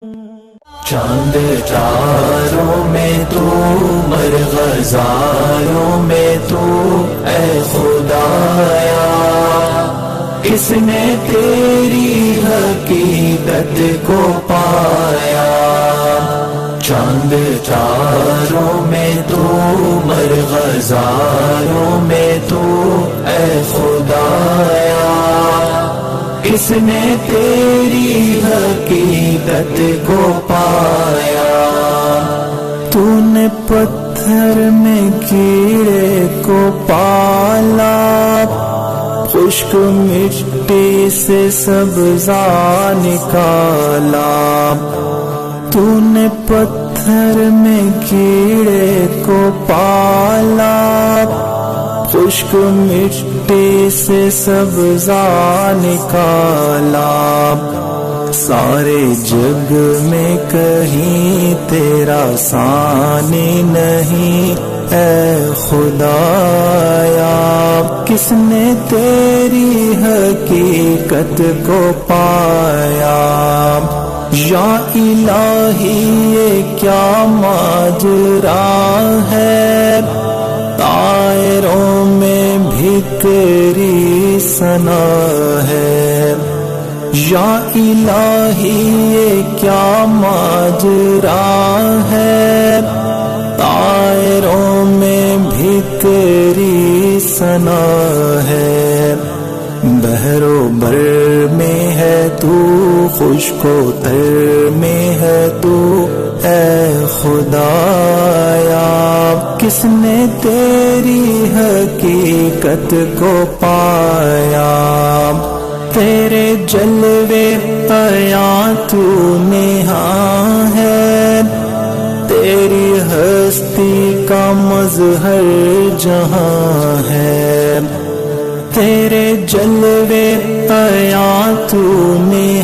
چاند تاروں میں تو مرغزاروں میں تو اے خدایا، کس نے تیری حقیقت کو پایا؟ چاند تاروں میں تو مرغزاروں میں تو اے خدایا، کس نے تیری حقیقت کو پایا؟ تو نے پتھر میں کیڑے کو پالا، خشک مٹی سے سبزہ نکالا۔ تو نے پتھر میں کیڑے کو پالا، خشک مٹی سے سبزہ نکالا۔ سارے جگ میں کہیں تیرا ثانی نہیں اے خدایا، کس نے تیری حقیقت کو پایا؟ یا الہی یہ کیا ماجرا ہے، طائروں میں بھی تیری ثنا ہے۔ یا الہی یہ کیا ماجرا ہے، طائروں میں بھی تیری ثنا ہے۔ بحر و بر میں ہے تو، خشک و تر میں ہے تو اے خدایا، کس نے تیری حقیقت کو پایا؟ تیرے جلوے عیاں تو نہاں ہے، تیری ہستی کا مظہر جہاں ہے۔ تیرے جلوے عیاں تو نہاں